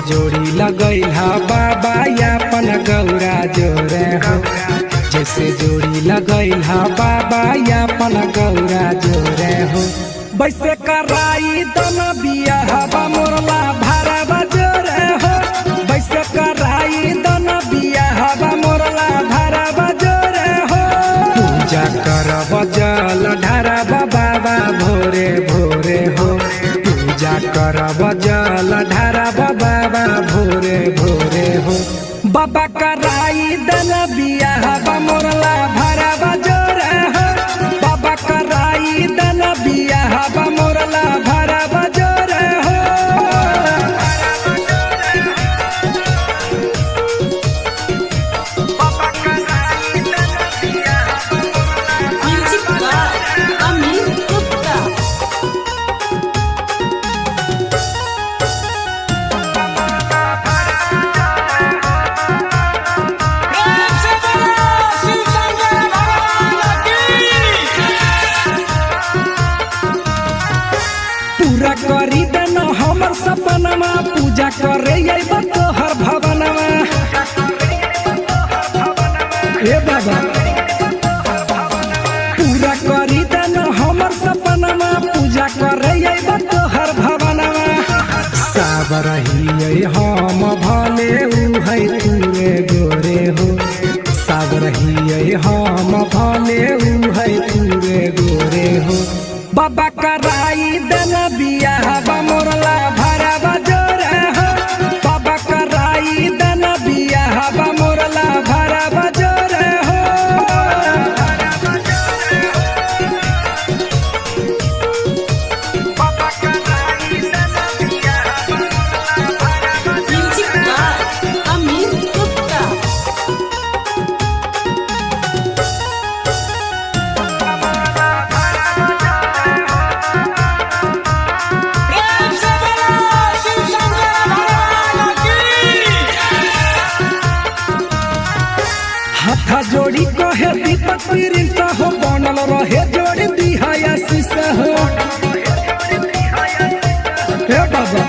जोड़ी लगैला बाबा यापन गौरा जोरे हो, जैसे जोड़ी लगैला बाबा यापन गौरा जोरे हो। वैसे कराई दन बियाहबा मोरला भरवा जोरे हो, वैसे कराई दन बियाहबा मोरला भरवा जोरे हो। पूजा करब जल ढारब बाबा भोरे भोरे हो, पूजा करब जल ढारब बाबा भोरे भोरे हो। बाबा कराई दन बियाहबा मोरला भरवा जोरे हो, बाबा कराई दन बियाहबा मोरला भरवा जोरे हो। पूरा करी देना हमर सपनमा, पूजा करे अइबा तोहर भवनमा। ए बाबा पूरा करी देना हमर सपनमा, पूजा करे अइबा तोहर भवनमा। सब रहिए हम भले उ है तूरे गोरे हो, सब रहिए हम भले उ है तूरे गोरे हो। बाबा कराई दन बियाहबा मोरला भरवा जोरे हो, बाबा कराई दन बियाहबा मोरला भरवा जोरे हो। बाबा कराई दन बियाहबा मोरला हाथा जोड़ी कहे दीपक प्रिंस हो, बनल रहे जोड़ी दिहाया शीशा हो। हे बाबा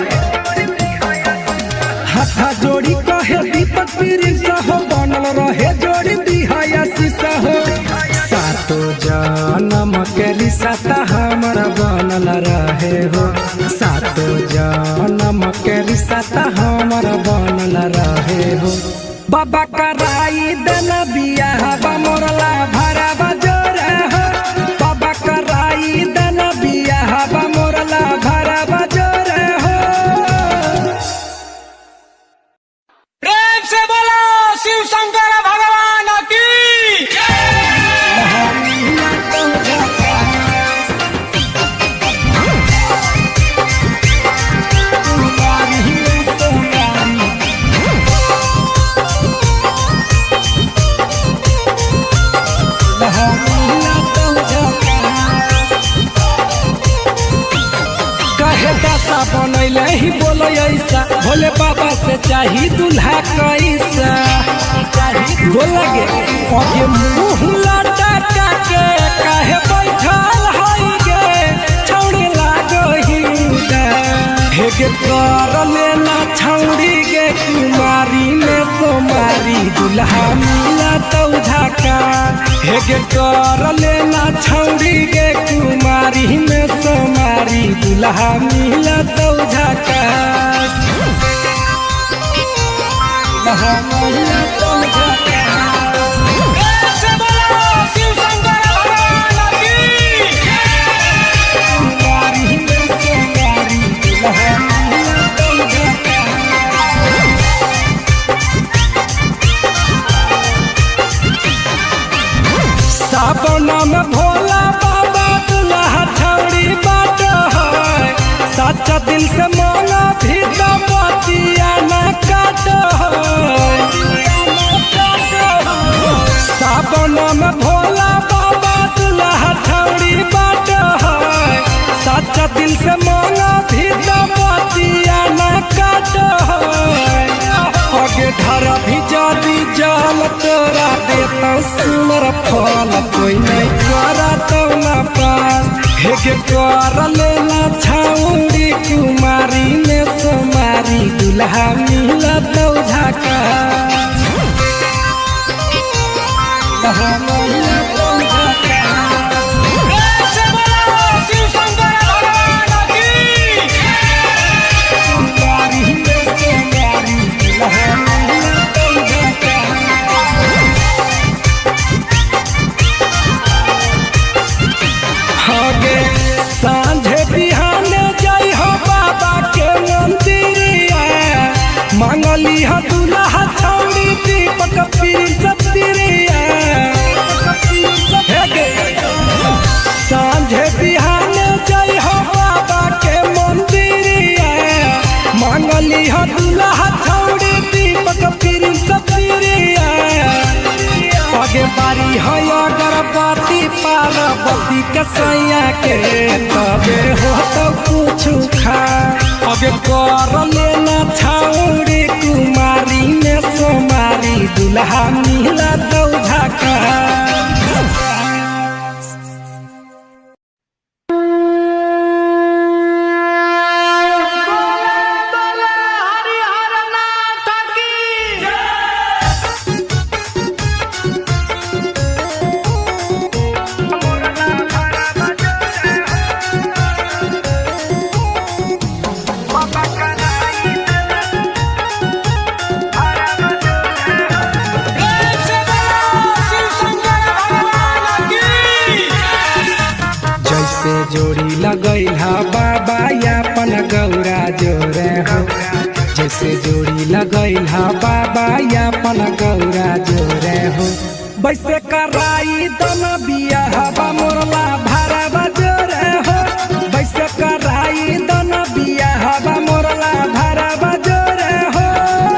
हाथा जोड़ी कहे दीपक प्रिंस हो, बनल रहे जोड़ी दिहाया शीशा हो। सातो जन्म के रिश्ता हमरा बनल रहे हो, सातो जन्म के रिश्ता हमरा बनल रहे हो। बाबा कराई दन बियाहबा मोरला भरवा जोरे हो, बाबा कराई दन बियाहबा मोरला भरवा जोरे हो। प्रेम से बोलो शिव शंकर भगवान की। कहे दासा बनैले ही बोलो ऐसा, भोले बाबा से चाही दूल्हा कैसा। बोला गे आगे मुँह लटका के काहे बैठल हई गे, छौड़ी लागही हेगे कर लेना छौड़ी गे। कुमारी में सोमारी दूल्हा मिला तो झाका, हेगे कर लेना छौड़ी गे। कुमारी में सोमारी दूल्हा मिला तो झाका, दूल्हा मिला तो झाका। प्रेम से बोलो शिव शंकर भगवान की। कुमारी में सोमारी दूल्हा मिला तो झाका। सावन में भोला बाबा दूल्हा छौड़ी बाट है, सच्चा दिल से मांगा भी तो बतिया न काट है। सावन में भोला बाबा दूल्हा छौड़ी बाट है, सच्चा दिल से मांगा भी तो बतिया न काट है। आगे धरा भी जादी जाल तोरा देता सुमर फल, कोई नहीं करा तो न पास। हेगे कर लेना छौड़ी कुमारी में सोमारी दूल्हा दुल्हा मिला तो झाका दुल्हा मिला तो झाका प्रेम से बोलो शिव शंकर भगवान की मारी में से मारी दुल्हा मिला तो झाका आगे सांझे बिहाने जाई हो बाबा के मंदिरिया मांगली हो दुल्हा छौड़ी दीपक पिरिया सांझे बिहाने जाई हो बाबा के मंदिरिया मांगली हो दुल्हा छौड़ी दीपक पिरिया आगे बारी है अगरबत्ती पार्वती के सैया के तबे हो तो कुछ खा आगे कर लेना छौड़ी कुमारी में सोमारी दुल्हा मिला तो झाका प्रेम से बोलो शिव शंकर भगवान की जैसे जोड़ी लगैल हा बाबा यापन गौरा जोरे हो जैसे जोड़ी लगैल हा बाबा यापन गौरा जोरे हो वैसे कराई दन बिया हवा मोरला भारा बजोरे हो वैसे कराई दन बिया हवा मोरला भारा बजोरे हो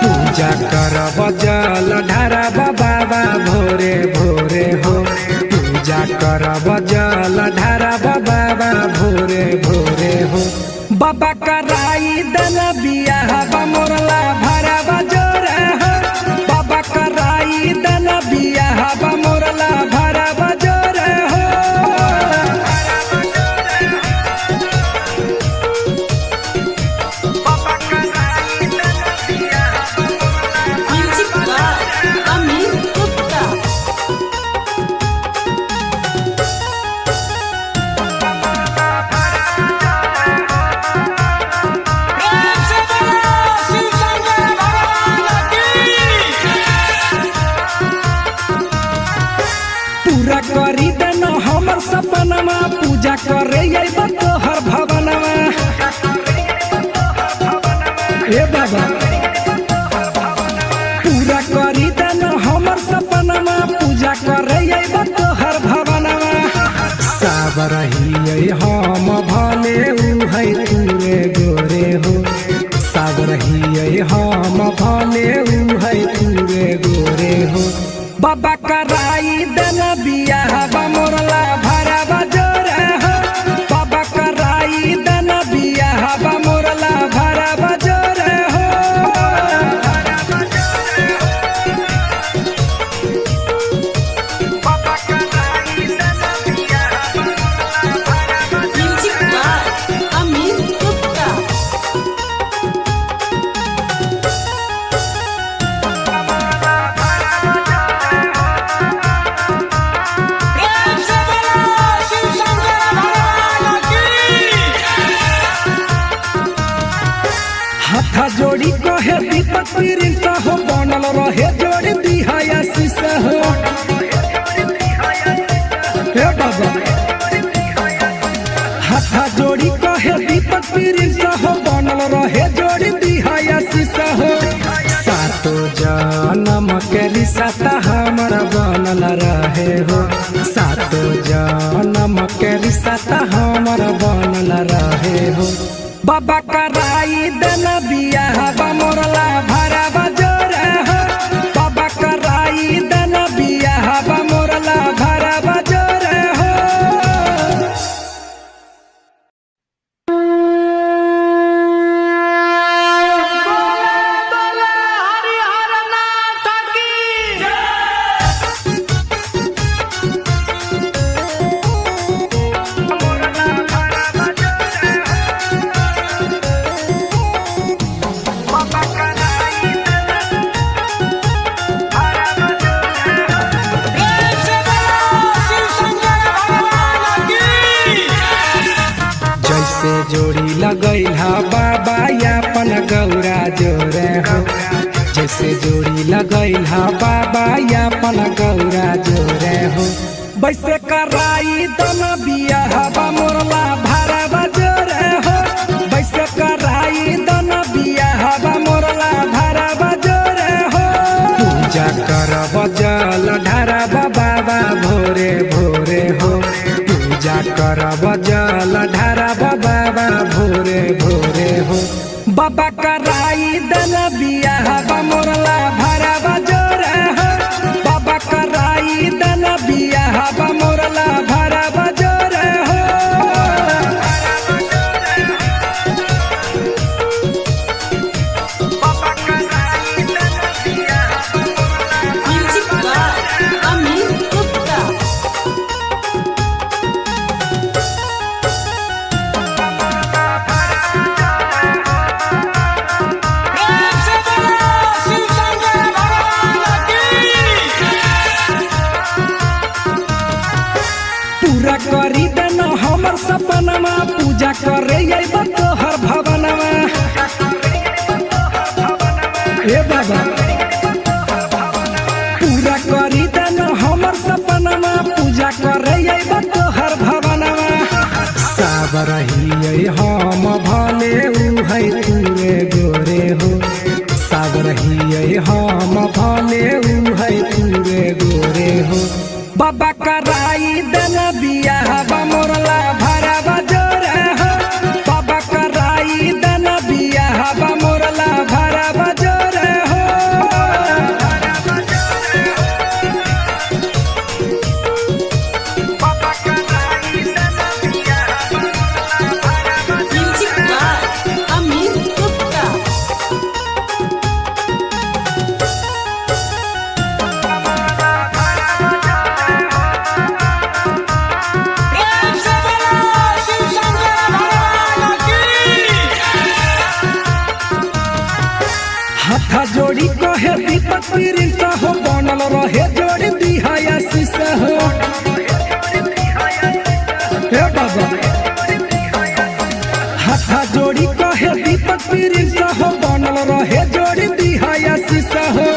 पूजा करब जल ढारब बाबा भोरे भोरे हो पूजा करब जल ढारब बाबा भोरे भोरे हो बाबा कराई दन बिया हवा मोरला भारा बजोरे हो बाबा कराई दन बिया हवा मोरला भारा बजोरे हो Music by Amin Gupta. प्रेम से बोलो शिव शंकर भगवान की पूरा करी देना हमर सपनमा पूजा करे अइबा तोहर भवनमा ए बाबा पूरा करी देना हमर सपनमा पूजा करे अइबा तोहर भवनमा साबर ही हम भले उ है तूरे गोरे हो साबर ही हम भले उ है तूरे गोरे हो बाबा कराई दना बिया हवा मोरला भारा बजोरे हो बाबा कराई दना बिया हवा मोरला भारा बजोरे हो Music by Amin Gupta. प्रेम से बोलो शिव शंकर भगवान की हाथा जोड़ी कहे दीपक प्रिंस हो बनल रहे जोड़ी दिहाया शीशा हो हे बाबा हाथा जोड़ी कहे दीपक प्रिंस हो बनल रहे जोड़ी दिहाया शीशा हो सातो जन्म के रिश्ता हमर बनल रहे हो सातो जन्म के रिश्ता हमर बनल रहे हो बाबा कराई दना बिया हवा मोरला भारा बजोरे हो बाबा कराई दना बिया हवा मोरला भारा बजोरे हो बाबा लगैल हा बाबा यापन गौरा जोरे हो जैसे जोड़ी लगैल हा बाबा यापन गौरा जोरे हो वैसे कराई दन बिया हवा मोरला भारा बजोरे हो वैसे कराई दन बिया हवा मोरला भारा बजोरे हो पूजा करब जल ढारब बाबा भोरे भोरे हो पूजा करब जल ढारब बाबा भोरे भोरे हो बाबा कराई दन बिया हवा मोरला भारा बजोरे हो बाबा कराई दन बिया हवा मोरला भारा बजोरे हो म्यूजिक बाय अमित गुप्ता। प्रेम से बोलो शिव शंकर भगवान की। पूरा करी देना हमर सपनमा पूजा करे अइब तोहर भवनमा ए बाबा पूरा करी देना हमर सपनमा पूजा करे अइब तोहर भवनमा सब रहिए हम भले उ है तूरे गोरे हो सब रहिए हम भले उ है तूरे गोरे हो बाबा कराई दन बिया हवा मोरला भारा बजोरे हो बाबा कराई दन बिया हवा मोरला भारा बजोरे हो म्यूजिक बाय अमित गुप्ता। प्रेम से बोलो शिव शंकर भगवान की। हाथा जोड़ी कहे दीपक प्रिंस हो बनल रहे जोड़ी दिहाया शीशा हो हे बाबा हाथा जोड़ी कहे दीपक प्रिंस हो बनल रहे जोड़ी दिहाया शीशा हो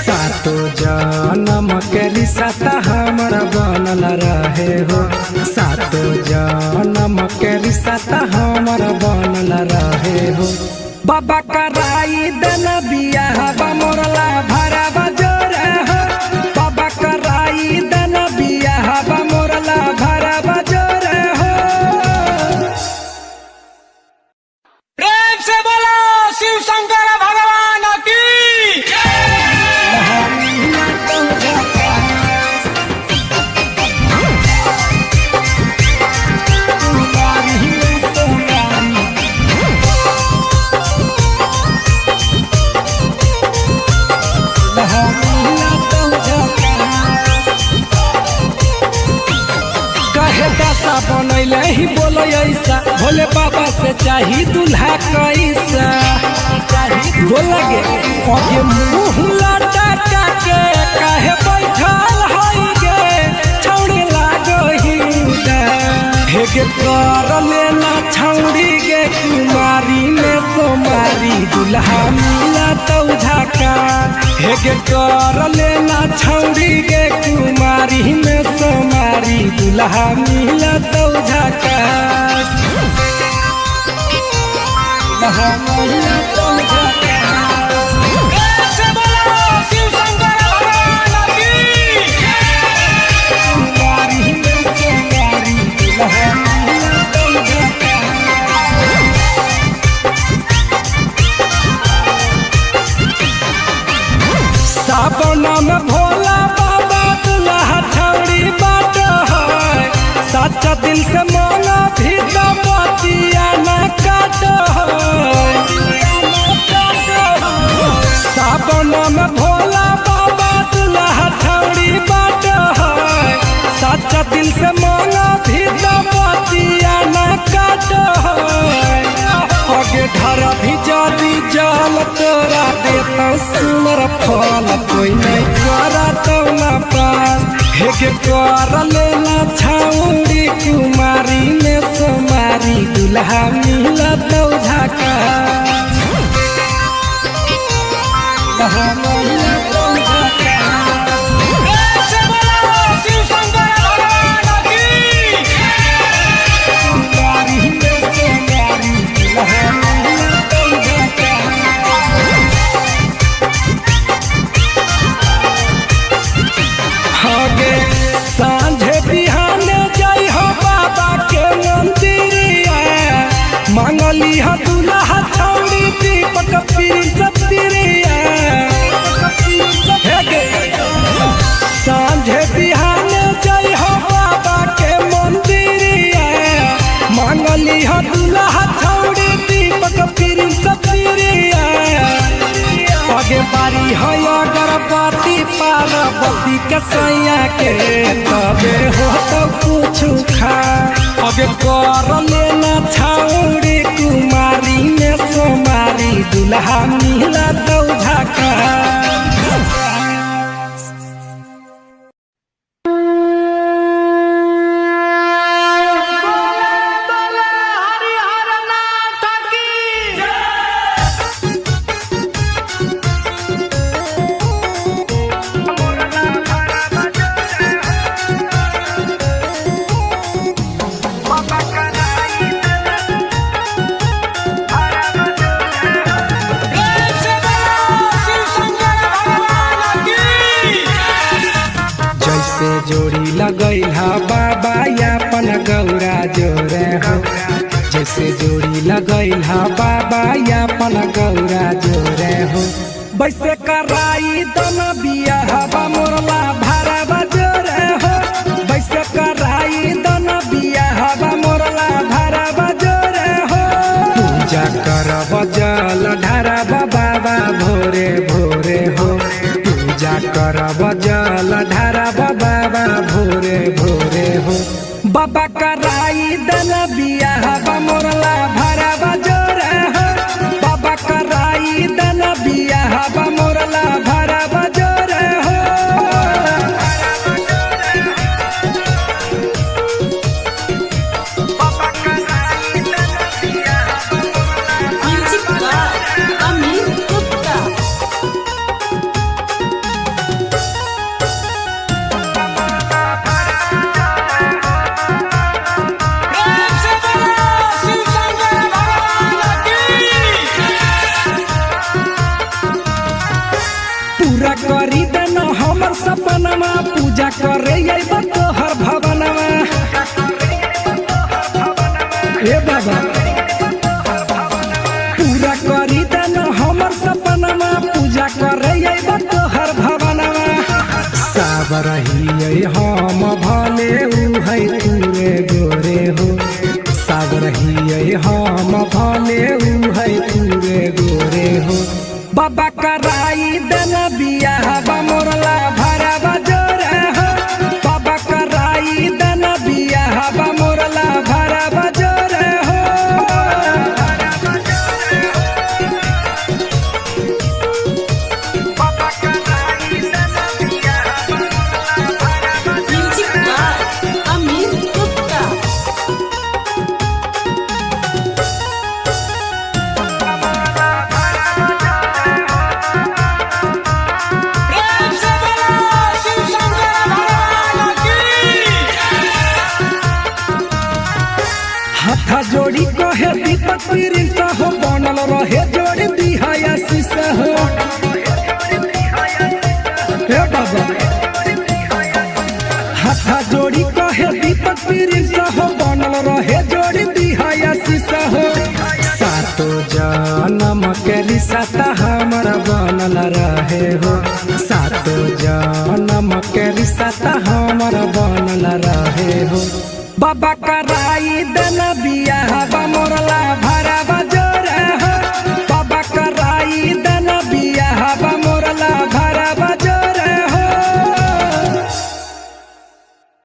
सातो जन्म के रिश्ता हमरा बनल रहे हो सातो जन्म के रिश्ता हमरा बनल रहे हो बाबा कराई दन बिया हवा मोरला भारा बजोरे हो बाबा कराई दन बिया हवा मोरला भारा बजोरे हो प्रेम से बोलो शिव शंकर भगवान की। कहे दासा बनैले ही बोलो ऐसा भोले बाबा से चाही दूल्हा कैसा बोला गे आगे मुंह लटा के काहे बैठल हई गे छौड़ी लागही हेगे कर लेना छौड़ी गे कुमारी में सोमारी दूल्हा मिला तो झाका हेगे कर लेना छौड़ी गे कुमारी में सोमारी दूल्हा मिला तो झाका दूल्हा मिला तो झाका प्रेम से बोलो शिव शंकर भगवान की। कुमारी में सोमारी दूल्हा मिला तो झाका सावन में भोला बाबा दूल्हा छौड़ी बाट है सच्चा दिल से मांगा भी तो बतिया न काट सावन में भोला बाबा दूल्हा छौड़ी बाट है सच्चा दिल से मांगा भी तो बतिया न काट आगे धरा भी जादी जाल तोरा देता सुनर फल कोई नहीं करा तो न पास हेगे कर लेना छाउड़ी कुमारी में सोमारी दुल्हा मिला तो झाका दुल्हा मिला तो झाका से बोलो शिव शंकर भगवान की कुमारी में सोमारी दुल्हा मिला तो झाका हगे सांझे बिहाने जाई हो बाबा के मंदिरिया मांगली हो दुल्हा छौड़ी दीपक पिरिया हेगे सांझे बिहाने जाई हो बाबा के मंदिरिया मांगली हो दुल्हा छौड़ी दीपक पिरिया आगे बारी है अगरबत्ती पार्वती के सैया के तबे हो तो कुछ खा आगे कर लेना छाउड़ी कुमारी में सोमारी दुल्हा मिला तो झाका से बोलो शिव शंकर भगवान की जैसे जोड़ी लगैला बाबा यापन गौरा जोरे हो जैसे जोड़ी लगैला बाबा यापन गौरा जोरे हो वैसे कराई दन बिया हवा मोरला भारा बजोरे हो वैसे कराई दन बिया हवा मोरला भारा बजोरे हो पूजा करब जल ढारब बाबा भोरे भोरे हो पूजा करब जल ढारब बाबा भोरे भोरे हो बाबा कराई दन बिया हवा मोरला भारा बजोरे हो बाबा कराई दन बिया हवा मोरला भारा बजोरे हो म्यूजिक बाय अमित गुप्ता। से बोलो शिव शंकर भगवान की पूरा करी देना हमर सपनमा पूजा करे अइबा तोहर भवनमा हे बाबा पूरा करी देना हमर सपनमा पूजा करे अइबा तोहर भवनमा साबर ही हम भले उ है तूरे गोरे हो साबर ही हम भले उ है तूरे गोरे हो बाबा कराई देना बिया हवा मोरला भारा बजोरे हो बाबा कराई देना बिया हवा मोरला भारा बजोरे हो म्यूजिक बाय अमित गुप्ता। से बोलो शिव शंकर भगवान की हाथा जोड़ी कहे दीपक प्रिंस हो बनल रहे जोड़ी दिहाया शीशा हो हे बाबा हाथा जोड़ी कहे दीपक प्रिंस हो बनल रहे जोड़ी दिहाया शीशा हो सातो जन्म के रिश्ता हमारा बनल रहे हो सातो जन्म के रिश्ता हमारा बनल रहे हो बाबा कराई देना बिया